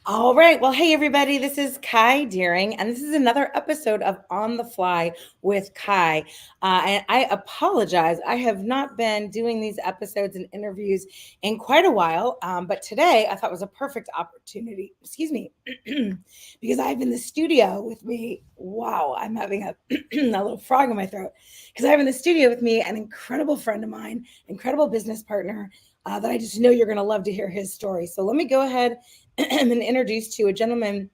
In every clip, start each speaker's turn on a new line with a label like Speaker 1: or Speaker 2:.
Speaker 1: All right. Well, hey, everybody. This is Kai Deering, and this is another episode of On the Fly with Kai. And I apologize. I have not been doing these episodes and interviews in quite a while. But today I thought was a perfect opportunity, excuse me, because I have in the studio with me. Wow, I'm having a, a little frog in my throat because I have in the studio with me an incredible friend of mine, incredible business partner. That I just know you're going to love to hear his story. So let me go ahead and introduced to a gentleman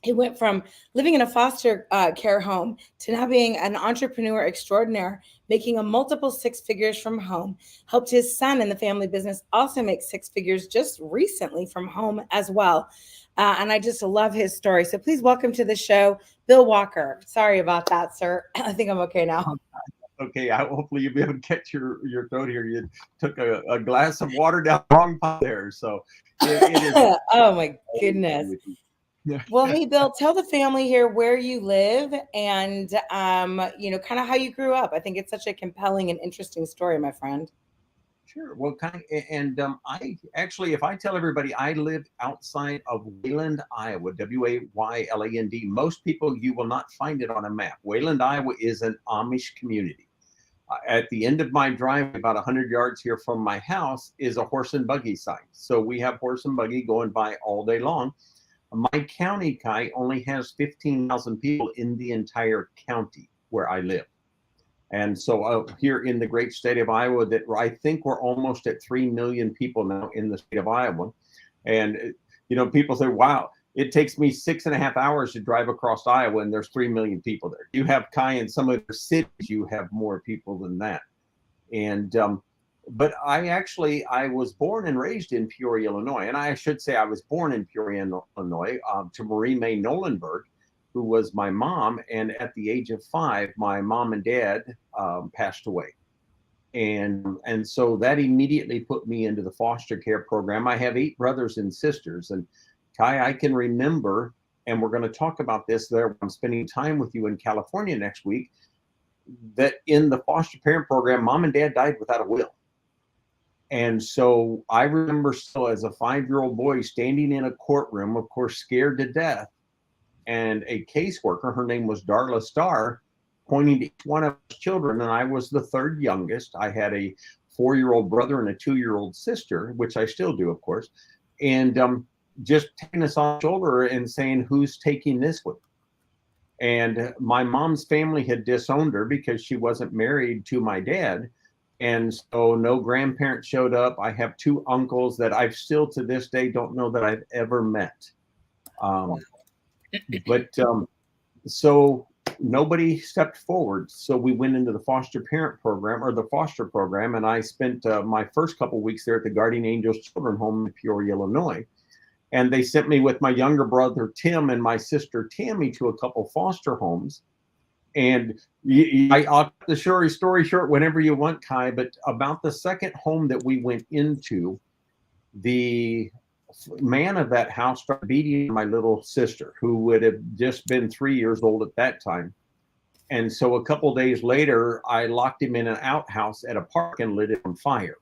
Speaker 1: who went from living in a foster care home to now being an entrepreneur extraordinaire, making a multiple six figures from home. Helped his son in the family business also make six figures just recently from home as well. And I just love his story. So please welcome to the show, Bill Walker. Sorry about that, sir. I think I'm okay now.
Speaker 2: Okay, hopefully you'll be able to catch your throat here. You took a glass of water down the wrong pot there, so it is
Speaker 1: Oh my
Speaker 2: always fun
Speaker 1: goodness.
Speaker 2: with you. Yeah,
Speaker 1: Well, hey, Bill, tell the family here where you live and, kind of how you grew up. I think it's such a compelling and interesting story, my friend.
Speaker 2: sure. Well, and I actually, if I tell everybody I live outside of Wayland, Iowa, Wayland, most people you will not find it on a map. Wayland, Iowa is an Amish community. At the end of my drive, about 100 yards here from my house, is a horse and buggy sign. So we have horse and buggy going by all day long. My county, Kai, only has 15,000 people in the entire county where I live. And so here in the great state of Iowa, that I think we're almost at 3 million people now in the state of Iowa. And, people say, wow, it takes me 6.5 hours to drive across Iowa and there's 3 million people there. You have, Kai, in some of the cities, you have more people than that. And but I was born and raised in Peoria, Illinois, and I should say I was born in Peoria, Illinois, to Marie Mae Nolenberg, who was my mom. And at the age of 5, my mom and dad passed away, and so that immediately put me into the foster care program. I have 8 brothers and sisters, and Kai, I can remember, and we're going to talk about this there. I'm spending time with you in California next week. That in the foster parent program, mom and dad died without a will. And so I remember still as a 5-year-old boy standing in a courtroom, of course, scared to death. And a caseworker, her name was Darla Starr, pointing to each one of his children. And I was the third youngest. I had a 4-year-old brother and a 2-year-old sister, which I still do, of course. And just taking us on the shoulder and saying, who's taking this one? And my mom's family had disowned her because she wasn't married to my dad. And so no grandparents showed up. I have 2 uncles that I've still to this day don't know that I've ever met. Um, but so nobody stepped forward. So we went into the foster parent program or the foster program. And I spent my first couple of weeks there at the Guardian Angels Children Home in Peoria, Illinois. And they sent me with my younger brother, Tim, and my sister, Tammy, to a couple foster homes. And I'll cut the story short whenever you want, Kai, but about the second home that we went into, the man of that house started beating my little sister, who would have just been 3 years old at that time. And so a couple of days later, I locked him in an outhouse at a park and lit it on fire.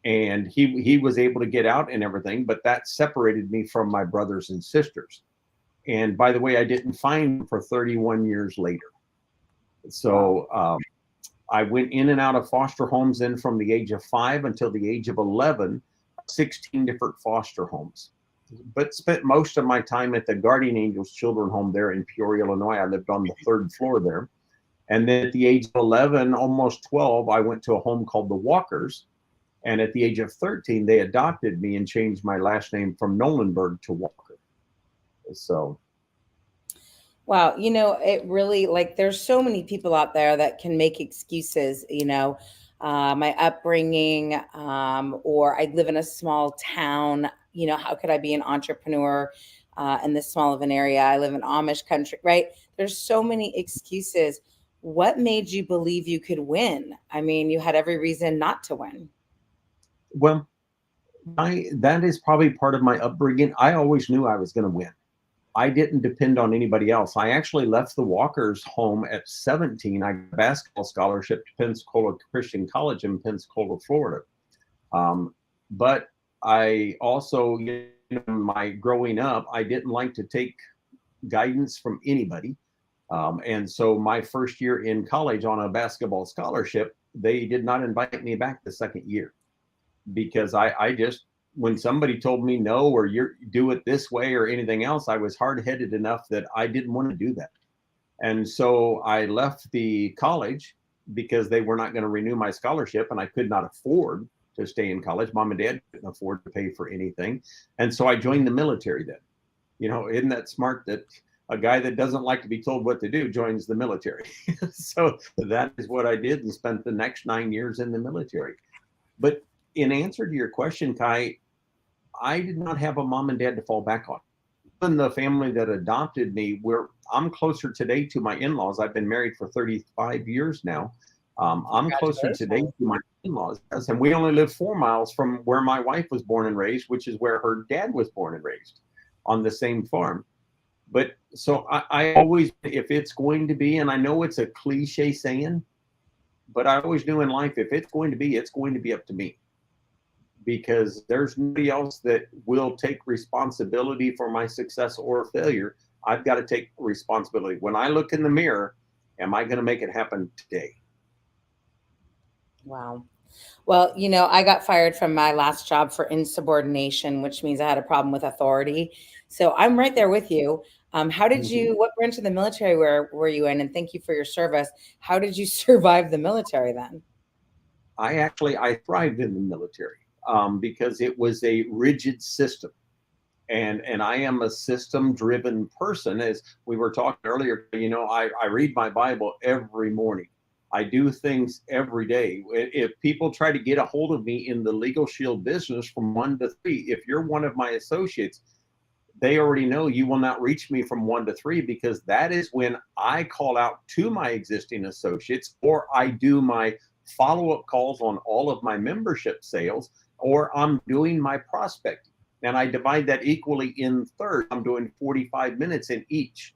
Speaker 2: And he was able to get out and everything, but that separated me from my brothers and sisters. And by the way, I didn't find him for 31 years later. So I went in and out of foster homes then from the age of 5 until the age of 11, 16 different foster homes. But spent most of my time at the Guardian Angels Children Home there in Peoria, Illinois. I lived on the 3rd floor there. And then at the age of 11, almost 12, I went to a home called the Walkers. And at the age of 13, they adopted me and changed my last name from Nolenberg to Walker. So,
Speaker 1: Wow, it really like there's so many people out there that can make excuses, my upbringing, or I live in a small town, how could I be an entrepreneur in this small of an area? I live in Amish country, right? There's so many excuses. What made you believe you could win? I mean, you had every reason not to win.
Speaker 2: well, that is probably part of my upbringing. I always knew I was going to win. I didn't depend on anybody else. I actually left the Walkers home at 17. I got a basketball scholarship to Pensacola Christian College in Pensacola, Florida. But I also, my growing up, I didn't like to take guidance from anybody. And so my first year in college on a basketball scholarship, they did not invite me back the second year because I just, when somebody told me no, or you do it this way or anything else, I was hard-headed enough that I didn't want to do that. And so I left the college because they were not going to renew my scholarship, and I could not afford to stay in college. Mom and dad couldn't afford to pay for anything. And so I joined the military then. Isn't that smart that a guy that doesn't like to be told what to do joins the military? So that is what I did, and spent the next 9 years in the military. But in answer to your question, Kai, I did not have a mom and dad to fall back on. Even the family that adopted me, I'm closer today to my in-laws. I've been married for 35 years now. I'm closer today to my in-laws, and we only live 4 miles from where my wife was born and raised, which is where her dad was born and raised, on the same farm. But so I always, if it's going to be, and I know it's a cliche saying, but I always knew in life, if it's going to be, it's going to be up to me, because there's nobody else that will take responsibility for my success or failure. I've got to take responsibility. When I look in the mirror, am I going to make it happen today?
Speaker 1: Wow. Well, I got fired from my last job for insubordination, which means I had a problem with authority. So I'm right there with you. How did you, what branch of the military were you in? And thank you for your service. How did you survive the military then?
Speaker 2: I thrived in the military because it was a rigid system. And I am a system-driven person. As we were talking earlier, I read my Bible every morning. I do things every day. If people try to get a hold of me in the Legal Shield business from 1 to 3, if you're one of my associates, they already know you will not reach me from 1 to 3, because that is when I call out to my existing associates, or I do my follow-up calls on all of my membership sales, or I'm doing my prospecting. And I divide that equally in thirds. I'm doing 45 minutes in each.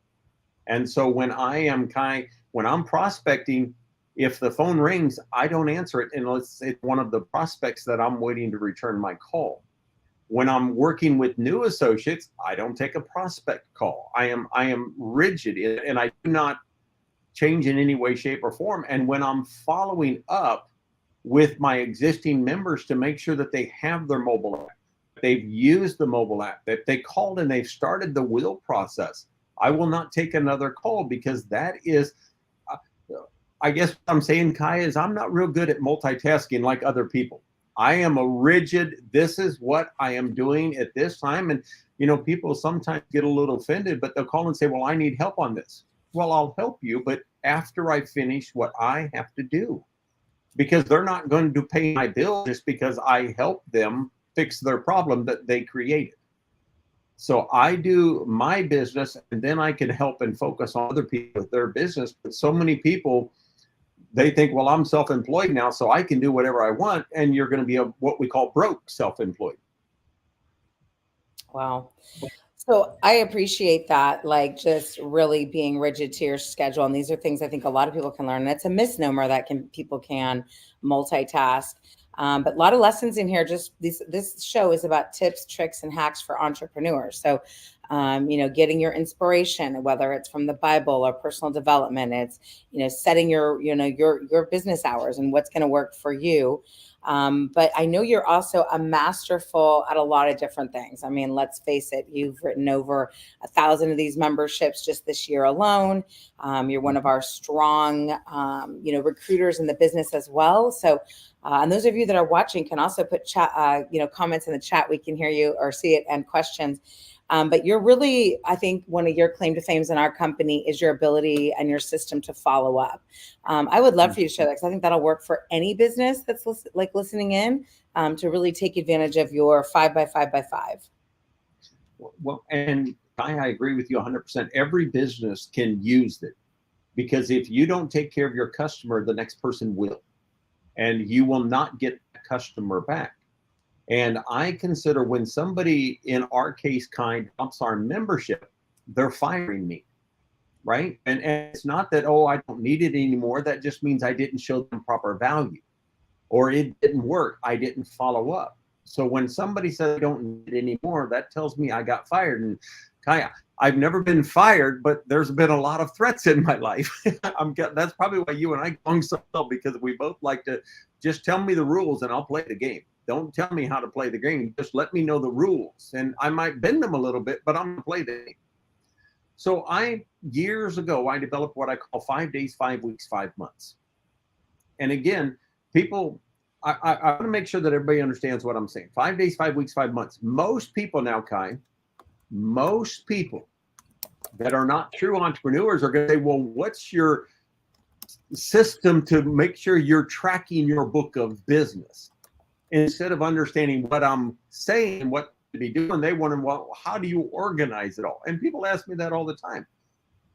Speaker 2: And so when I'm prospecting, if the phone rings, I don't answer it unless it's one of the prospects that I'm waiting to return my call. When I'm working with new associates, I don't take a prospect call. I am rigid, and I do not change in any way, shape, or form. And when I'm following up with my existing members to make sure that they have their mobile app, they've used the mobile app, that they called and they've started the will process, I will not take another call, because that is, I guess what I'm saying, Kai, is I'm not real good at multitasking like other people. I am a rigid, this is what I am doing at this time. And, people sometimes get a little offended, but they'll call and say, well, I need help on this. Well, I'll help you, but after I finish what I have to do, because they're not going to pay my bill just because I help them fix their problem that they created. So I do my business, and then I can help and focus on other people with their business. But so many people, they think, well, I'm self-employed now, so I can do whatever I want. And you're going to be what we call broke self-employed.
Speaker 1: Wow. So I appreciate that, like just really being rigid to your schedule. And these are things I think a lot of people can learn. And it's a misnomer that people can multitask. But a lot of lessons in here. Just this show is about tips, tricks, and hacks for entrepreneurs. So, getting your inspiration, whether it's from the Bible or personal development, it's, setting your business hours and what's going to work for you. But I know you're also a masterful at a lot of different things. I mean, let's face it, you've written over 1,000 of these memberships just this year alone. You're one of our strong, recruiters in the business as well. So, and those of you that are watching can also put chat, comments in the chat. We can hear you or see it, and questions. But you're really, I think one of your claim to fame in our company is your ability and your system to follow up. I would love for you to share that, because I think that'll work for any business that's listening in, to really take advantage of your 5x5x5.
Speaker 2: Well, and I agree with you 100%. Every business can use it, because if you don't take care of your customer, the next person will, and you will not get the customer back. And I consider when somebody, in our case, drops our membership, they're firing me, right? And it's not that, oh, I don't need it anymore. That just means I didn't show them proper value, or it didn't work. I didn't follow up. So when somebody says I don't need it anymore, that tells me I got fired. And Kaya, I've never been fired, but there's been a lot of threats in my life. That's probably why you and I get along so well, because we both like to just tell me the rules and I'll play the game. Don't tell me how to play the game. Just let me know the rules. And I might bend them a little bit, but I'm going to play the game. So years ago, I developed what I call 5 days, 5 weeks, 5 months. And again, people, I want to make sure that everybody understands what I'm saying. 5 days, 5 weeks, 5 months. Most people now, Kai, most people that are not true entrepreneurs are going to say, well, what's your system to make sure you're tracking your book of business? Instead of understanding what I'm saying, what to be doing, they want to, well, how do you organize it all? And people ask me that all the time.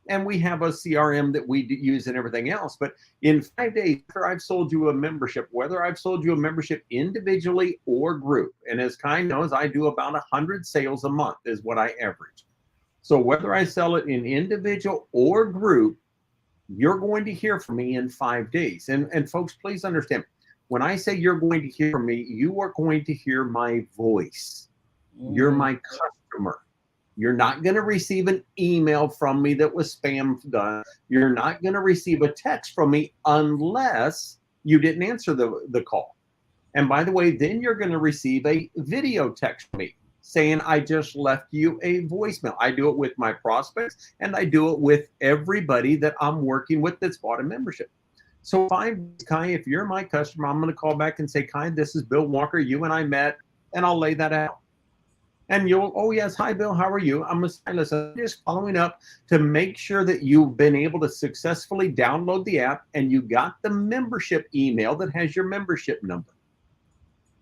Speaker 2: And we have a CRM that we use and everything else. But in 5 days, after I've sold you a membership, whether I've sold you a membership individually or group, and as Kai knows, I do about 100 sales a month is what I average. So whether I sell it in individual or group, you're going to hear from me in 5 days. And folks, please understand, when I say you're going to hear from me, you are going to hear my voice. You're my customer. You're not going to receive an email from me that was spam done. You're not going to receive a text from me unless you didn't answer the call. And by the way, then you're going to receive a video text from me saying, I just left you a voicemail. I do it with my prospects, and I do it with everybody that I'm working with that's bought a membership. So fine, Kai, if you're my customer, I'm going to call back and say, Kai, this is Bill Walker. You and I met, and I'll lay that out. And you'll, oh yes, hi Bill, how are you? I'm just following up to make sure that you've been able to successfully download the app and you got the membership email that has your membership number.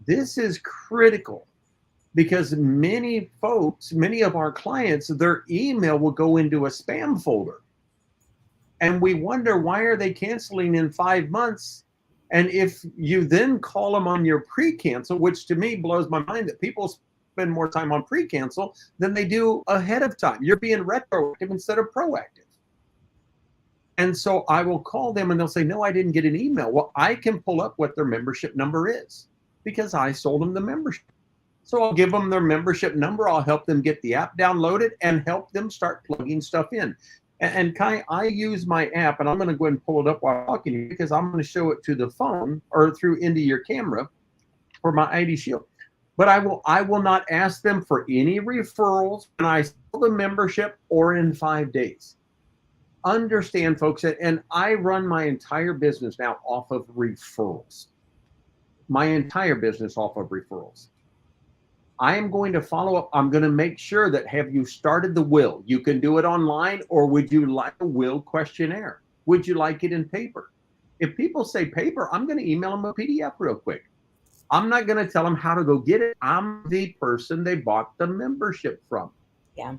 Speaker 2: This is critical because many folks, many of our clients, their email will go into a spam folder. And we wonder, why are they canceling in 5 months? And if you then call them on your pre-cancel, which to me blows my mind that people spend more time on pre-cancel than they do ahead of time. You're being retroactive instead of proactive. And so I will call them and they'll say, no, I didn't get an email. Well, I can pull up what their membership number is because I sold them the membership. So I'll give them their membership number. I'll help them get the app downloaded and help them start plugging stuff in. And Kai, I use my app, and I'm going to go ahead and pull it up while I'm talking to you because I'm going to show it to the phone or through into your camera for my ID Shield. But I will not ask them for any referrals when I sell the membership or in 5 days. Understand, folks, and I run my entire business now off of referrals. My entire business off of referrals. I am going to follow up. I'm going to make sure that, have you started the will? You can do it online, or would you like a will questionnaire? Would you like it in paper? If people say paper, I'm going to email them a PDF real quick. I'm not going to tell them how to go get it. I'm the person they bought the membership from.
Speaker 1: Yeah.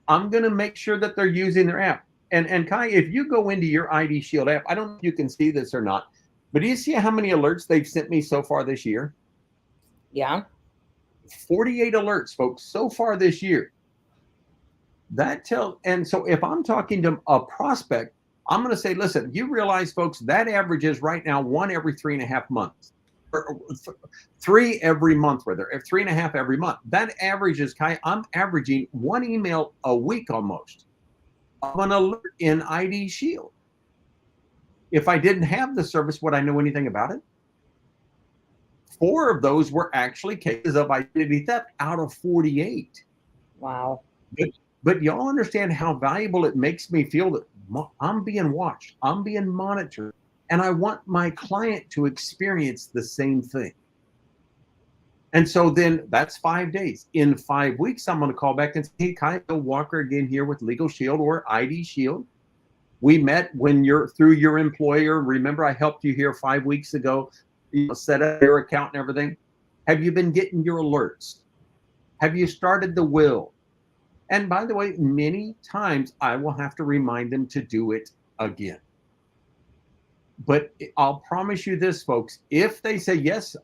Speaker 2: I'm going to make sure that they're using their app. And Kai, if you go into your ID Shield app, I don't know if you can see this or not, but do you see how many alerts they've sent me so far this year?
Speaker 1: Yeah.
Speaker 2: 48 alerts, folks, so far this year. And so if I'm talking to a prospect, I'm going to say, listen, you realize, folks, that average is right now 1 every 3.5 months. Or 3 every month, rather, 3.5 every month. That average is I'm averaging 1 email a week almost of an alert in ID Shield. If I didn't have the service, would I know anything about it? 4 of those were actually cases of identity theft out of 48.
Speaker 1: Wow.
Speaker 2: But y'all understand how valuable it makes me feel that I'm being watched, I'm being monitored. And I want my client to experience the same thing. And so then that's 5 days. In 5 weeks, I'm going to call back and say, hey, Kai, Bill Walker again here with Legal Shield or ID Shield. We met when you're through your employer. Remember, I helped you here 5 weeks ago, set up your account and everything. Have you been getting your alerts? Have you started the will? And by the way, many times I will have to remind them to do it again. But I'll promise you this, folks, if they say, yes,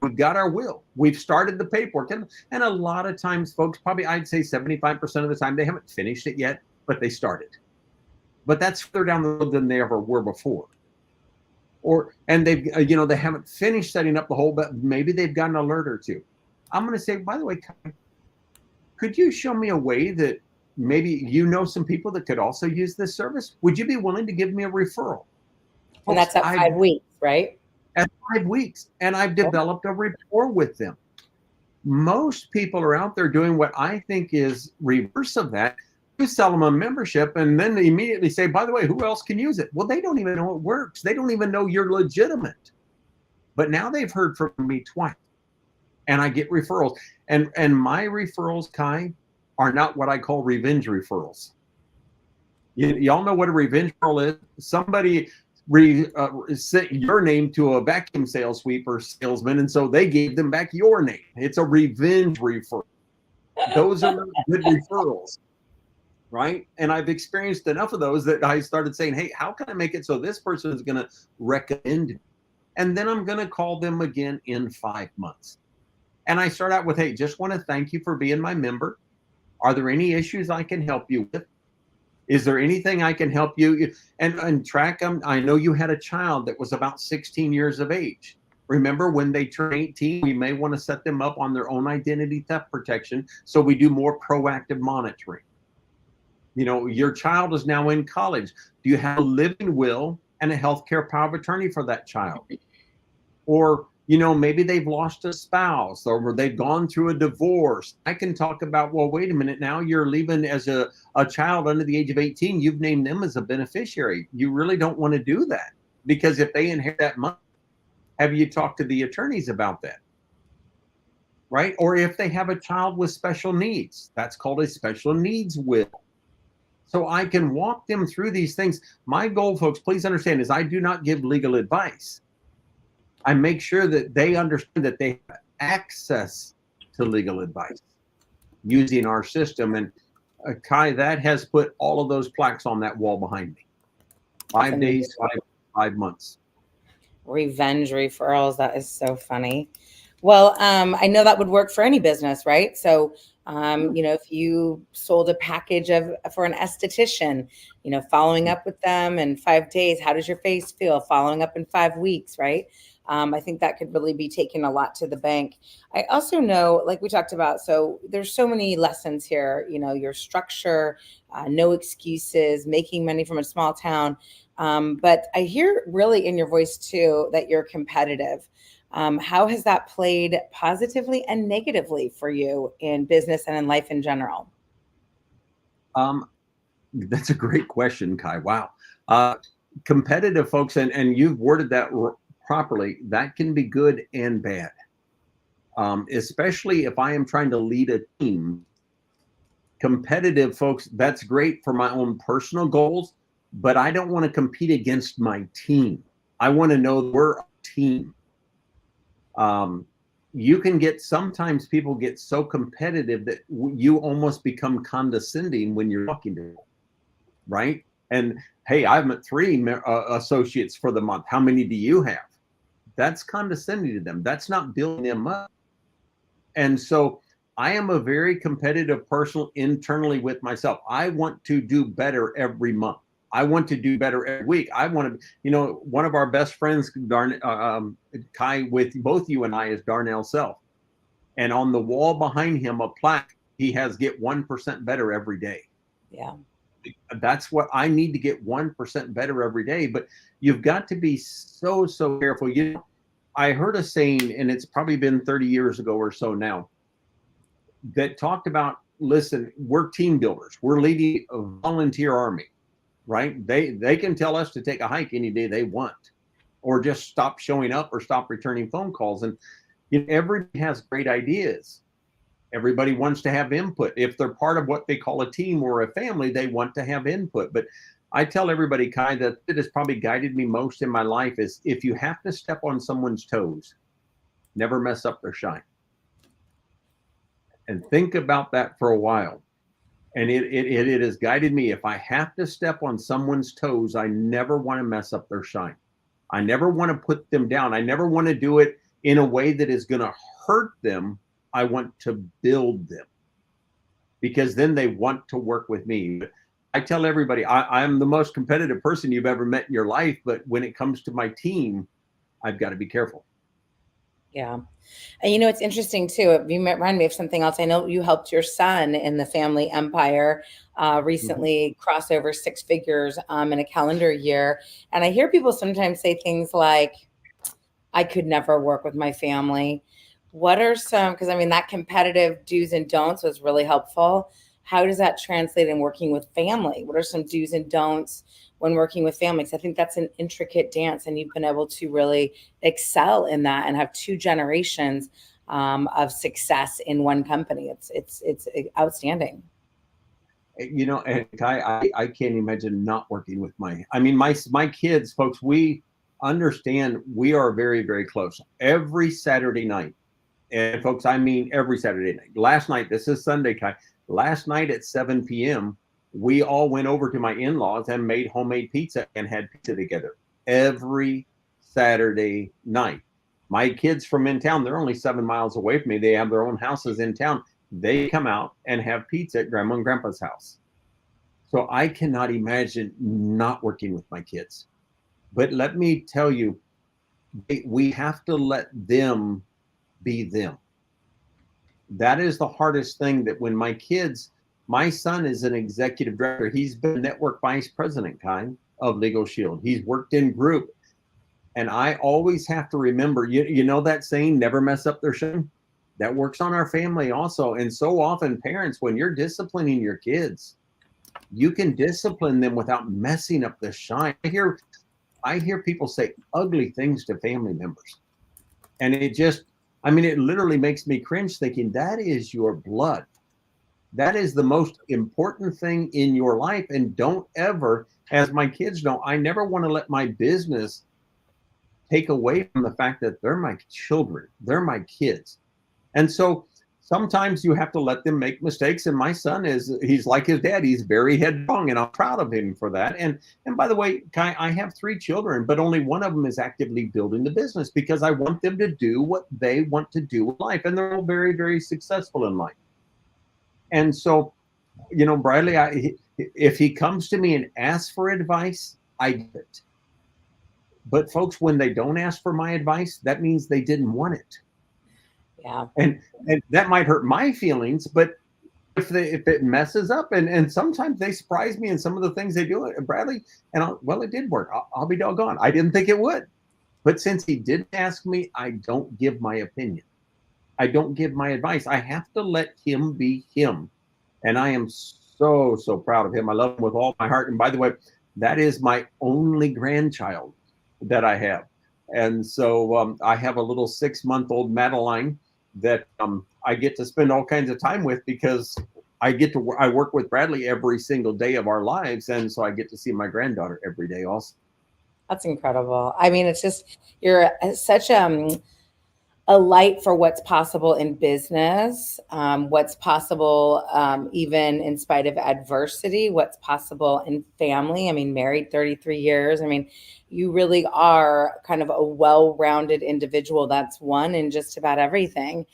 Speaker 2: we've got our will, we've started the paperwork, and a lot of times, folks, probably I'd say 75% of the time, they haven't finished it yet, but they started. But that's further down the road than they ever were before. and they've, they haven't finished setting up the whole, but maybe they've got an alert or two. I'm going to say, by the way, could you show me a way that maybe some people that could also use this service? Would you be willing to give me a referral?
Speaker 1: And
Speaker 2: Folks,
Speaker 1: that's at 5 weeks, right?
Speaker 2: At 5 weeks, and I've developed a rapport with them. Most people are out there doing what I think is reverse of that. You sell them a membership and then they immediately say, by the way, who else can use it? Well, they don't even know it works. They don't even know you're legitimate. But now they've heard from me twice and I get referrals. And my referrals, Kai, are not what I call revenge referrals. Y'all know what a revenge referral is? Somebody sent your name to a vacuum sales sweeper salesman, and so they gave them back your name. It's a revenge referral. Those are not good referrals, right? And I've experienced enough of those that I started saying, hey, how can I make it so this person is going to recommend me? And then I'm going to call them again in 5 months. And I start out with, hey, just want to thank you for being my member. Are there any issues I can help you with? Is there anything I can help you? And track them. I know you had a child that was about 16 years of age. Remember, when they turn 18, we may want to set them up on their own identity theft protection. So we do more proactive monitoring. Your child is now in college. Do you have a living will and a healthcare power of attorney for that child? Or, maybe they've lost a spouse or they've gone through a divorce. I can talk about, well, wait a minute, now you're leaving as a child under the age of 18. You've named them as a beneficiary. You really don't want to do that, because if they inherit that money, have you talked to the attorneys about that? Right? Or if they have a child with special needs, that's called a special needs will. So I can walk them through these things. My goal, folks, please understand, is I do not give legal advice. I make sure that they understand that they have access to legal advice using our system. And Kai, that has put all of those plaques on that wall behind me. 5 days, 5 months.
Speaker 1: Revenge referrals. That is so funny. Well, I know that would work for any business, right? So, if you sold a package for an esthetician, following up with them in 5 days, how does your face feel? Following up in 5 weeks, right? I think that could really be taking a lot to the bank. I also know, like we talked about, so there's so many lessons here, your structure, no excuses, making money from a small town. But I hear really in your voice too, that you're competitive. How has that played positively and negatively for you in business and in life in general?
Speaker 2: That's a great question, Kai. Wow. Competitive, folks, and you've worded that properly. That can be good and bad. Especially if I am trying to lead a team. Competitive, folks, that's great for my own personal goals, but I don't want to compete against my team. I want to know we're a team. You can sometimes people get so competitive that you almost become condescending when you're talking to them, right? And hey, I've met 3 associates for the month. How many do you have? That's condescending to them. That's not building them up. And so I am a very competitive person internally with myself. I want to do better every month. I want to do better every week. I want to, one of our best friends, Kai, with both you and I, is Darnell Self. And on the wall behind him, a plaque, he has get 1% better every day.
Speaker 1: Yeah.
Speaker 2: That's what I need, to get 1% better every day. But you've got to be so careful. I heard a saying, and it's probably been 30 years ago or so now, that talked about, listen, we're team builders. We're leading a volunteer army, right? They can tell us to take a hike any day they want, or just stop showing up or stop returning phone calls. And everybody has great ideas. Everybody wants to have input. If they're part of what they call a team or a family, they want to have input. But I tell everybody, Kai, that it has probably guided me most in my life is, if you have to step on someone's toes, never mess up their shine. And think about that for a while. And it has guided me. If I have to step on someone's toes, I never want to mess up their shine. I never want to put them down. I never want to do it in a way that is going to hurt them. I want to build them, because then they want to work with me. I tell everybody, I'm the most competitive person you've ever met in your life, but when it comes to my team, I've got to be careful.
Speaker 1: Yeah. And you know, it's interesting too. You remind me of something else. I know you helped your son in the family empire recently cross over six figures in a calendar year. And I hear people sometimes say things like, I could never work with my family. What are some, because I mean, that competitive do's and don'ts was really helpful. How does that translate in working with family? What are some do's and don'ts when working with families? I think that's an intricate dance, and you've been able to really excel in that and have two generations of success in one company. It's outstanding.
Speaker 2: You know, and I can't imagine not working with my kids, folks. We understand we are very, very close every Saturday night. And folks, I mean every Saturday night. Last night, this is Sunday, Kai. Last night at 7 p.m., we all went over to my in-laws and made homemade pizza and had pizza together every Saturday night. My kids from in town, they're only 7 miles away from me. They have their own houses in town. They come out and have pizza at Grandma and Grandpa's house. So I cannot imagine not working with my kids. But let me tell you, we have to let them be them. That is the hardest thing. That when my son is an executive director. He's been network vice president of Legal Shield. He's worked in group. And I always have to remember, you know that saying, never mess up their shine? That works on our family also. And so often parents, when you're disciplining your kids, you can discipline them without messing up the shine. I hear people say ugly things to family members. And it literally makes me cringe thinking that is your blood. That is the most important thing in your life. And don't ever, as my kids know, I never want to let my business take away from the fact that they're my children. They're my kids. And so sometimes you have to let them make mistakes. And my son he's like his dad. He's very headstrong, and I'm proud of him for that. And by the way, Kai, I have 3 children, but only one of them is actively building the business because I want them to do what they want to do in life. And they're all very, very successful in life. And so, you know, Bradley, if he comes to me and asks for advice, I give it. But folks, when they don't ask for my advice, that means they didn't want it.
Speaker 1: Yeah.
Speaker 2: And that might hurt my feelings, but if it messes up, and sometimes they surprise me in some of the things they do, Bradley, and well, it did work. I'll be doggone. I didn't think it would. But since he didn't ask me, I don't give my opinion. I don't give my advice. I have to let him be him. And I am so, so proud of him. I love him with all my heart. And by the way, that is my only grandchild that I have. And so I have a little 6-month-old Madeline that I get to spend all kinds of time with because I work with Bradley every single day of our lives. And so I get to see my granddaughter every day also.
Speaker 1: That's incredible. I mean, it's just, you're such a light for what's possible in business, what's possible even in spite of adversity, what's possible in family. I mean, married 33 years. I mean, you really are kind of a well-rounded individual that's won in just about everything.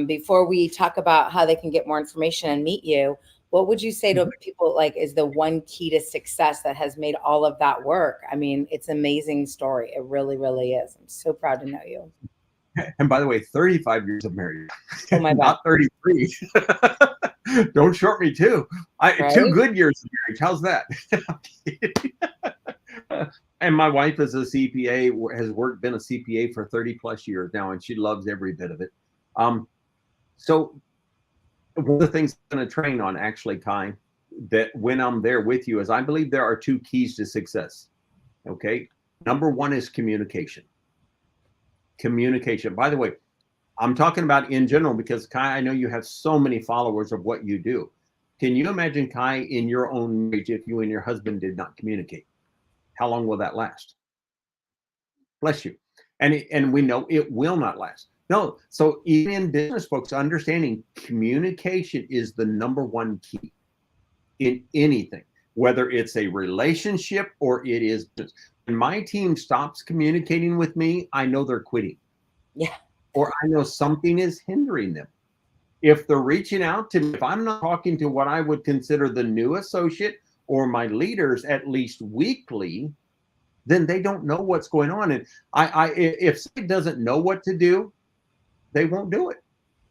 Speaker 1: Before we talk about how they can get more information and meet you, what would you say to people like is the one key to success that has made all of that work? I mean, it's an amazing story. It really, really is. I'm so proud to know you.
Speaker 2: And by the way, 35 years of marriage,
Speaker 1: Oh my
Speaker 2: not 33. Don't short me too.
Speaker 1: Right?
Speaker 2: 2 good years of marriage. How's that? And my wife is a CPA, been a CPA for 30 plus years now, and she loves every bit of it. So one of the things I'm going to train on, actually, Kai, that when I'm there with you is I believe there are 2 keys to success. Okay. Number 1 is communication. Communication. By the way, I'm talking about in general because Kai, I know you have so many followers of what you do. Can you imagine, Kai, in your own marriage, if you and your husband did not communicate? How long will that last? Bless you. And we know it will not last. No. So even in business, folks, understanding communication is the number 1 key in anything, whether it's a relationship or it is business. When my team stops communicating with me, I know they're quitting.
Speaker 1: Yeah.
Speaker 2: Or I know something is hindering them. If they're reaching out to me, if I'm not talking to what I would consider the new associate or my leaders at least weekly, then they don't know what's going on. And if somebody doesn't know what to do, they won't do it,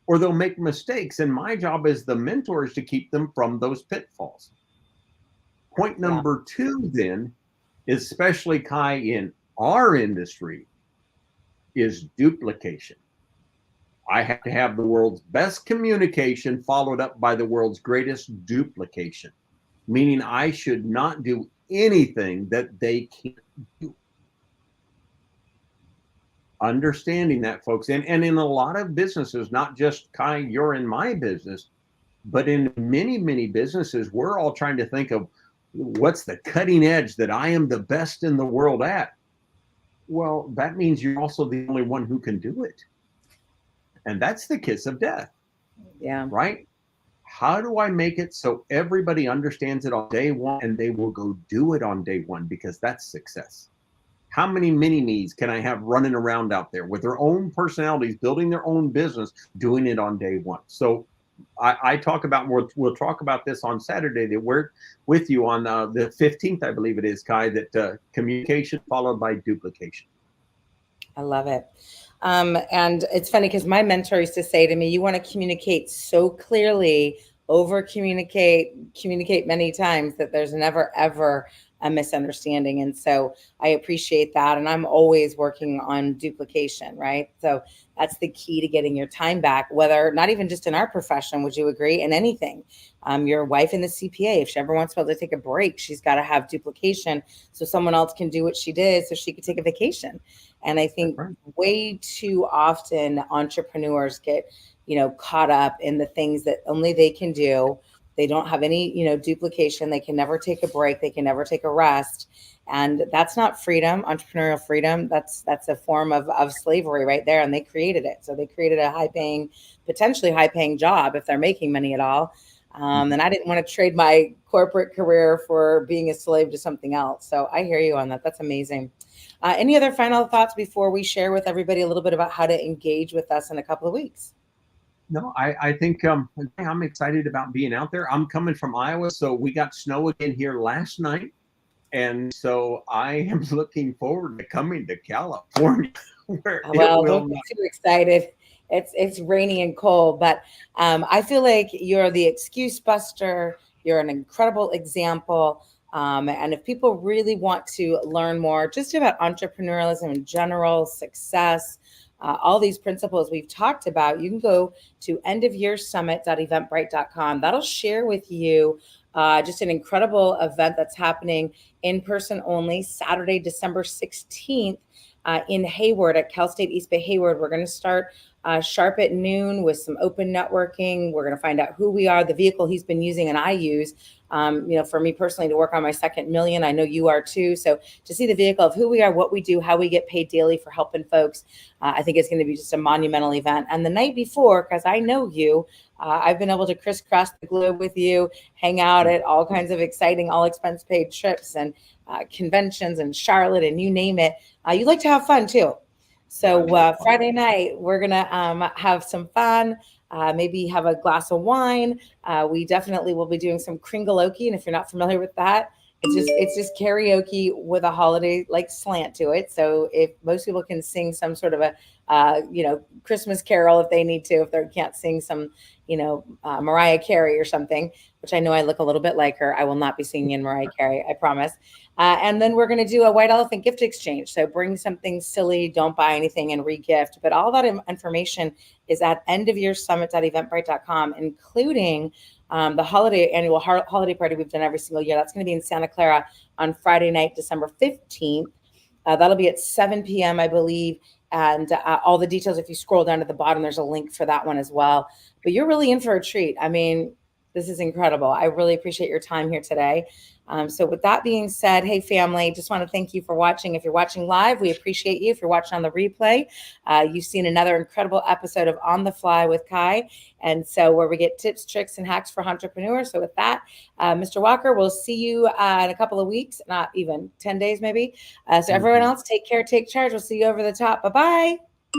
Speaker 2: or they'll make mistakes. And my job as the mentor is to keep them from those pitfalls. Point
Speaker 1: Yeah.
Speaker 2: number two, then, especially Kai in our industry, is duplication. I have to have the world's best communication followed up by the world's greatest duplication, meaning I should not do anything that they can't do. Understanding that, folks. And in a lot of businesses, not just Kai, you're in my business, but in many, many businesses, we're all trying to think of what's the cutting edge that I am the best in the world at. Well, that means you're also the only one who can do it. And that's the kiss of death.
Speaker 1: Yeah.
Speaker 2: Right? How do I make it so everybody understands it on day one and they will go do it on day one, because that's success? How many mini-me's can I have running around out there with their own personalities, building their own business, doing it on day one? So I talk about, we'll talk about this on Saturday, that we're with you on the 15th, I believe it is, Kai, that communication followed by duplication.
Speaker 1: I love it. And it's funny because my mentor used to say to me, you want to communicate so clearly, over communicate many times, that there's never, ever a misunderstanding. And so I appreciate that. And I'm always working on duplication, right? So that's the key to getting your time back, whether not even just in our profession, would you agree? In anything. Your wife in the CPA, if she ever wants to be able to take a break, she's got to have duplication so someone else can do what she did so she could take a vacation. And I think way too often entrepreneurs get, caught up in the things that only they can do. They don't have any, duplication. They can never take a break. They can never take a rest. And that's not freedom, entrepreneurial freedom. That's a form of slavery right there. And they created it. So they created a potentially high paying job if they're making money at all. And I didn't want to trade my corporate career for being a slave to something else. So I hear you on that. That's amazing. Any other final thoughts before we share with everybody a little bit about how to engage with us in a couple of weeks?
Speaker 2: No, I think I'm excited about being out there. I'm coming from Iowa, so we got snow again here last night. And so I am looking forward to coming to California.
Speaker 1: Don't get too excited. It's rainy and cold, but I feel like you're the excuse buster. You're an incredible example. And if people really want to learn more just about entrepreneurialism in general, success, all these principles we've talked about, you can go to endofyearsummit.eventbrite.com. That'll share with you just an incredible event that's happening in person only, Saturday, December 16th in Hayward at Cal State East Bay Hayward. We're going to start sharp at noon with some open networking. We're going to find out who we are, the vehicle he's been using and I use, for me personally to work on my second million. I know you are too. So to see the vehicle of who we are, what we do, how we get paid daily for helping folks, I think it's going to be just a monumental event. And the night before, because I know you, I've been able to crisscross the globe with you, hang out at all kinds of exciting, all expense paid trips and conventions in Charlotte and you name it. You like to have fun too. So Friday night, we're going to have some fun, maybe have a glass of wine. We definitely will be doing some kringaloki. And if you're not familiar with that, it's just karaoke with a holiday like slant to it. So if most people can sing some sort of a, Christmas carol if they need to, if they can't sing some, Mariah Carey or something, which I know I look a little bit like her. I will not be singing in Mariah Carey, I promise. And then we're going to do a white elephant gift exchange. So bring something silly, don't buy anything and re-gift. But all that information is at endofyearsummit.eventbrite.com, including the annual holiday party we've done every single year. That's going to be in Santa Clara on Friday night, December 15th. That'll be at 7 p.m., I believe. And all the details, if you scroll down to the bottom, there's a link for that one as well. But you're really in for a treat. I mean, this is incredible. I really appreciate your time here today. So with that being said, hey, family, just want to thank you for watching. If you're watching live, we appreciate you. If you're watching on the replay, you've seen another incredible episode of On the Fly with Kai. And so where we get tips, tricks, and hacks for entrepreneurs. So with that, Mr. Walker, we'll see you in a couple of weeks, not even 10 days maybe. So everyone else, take care, take charge. We'll see you over the top. Bye-bye.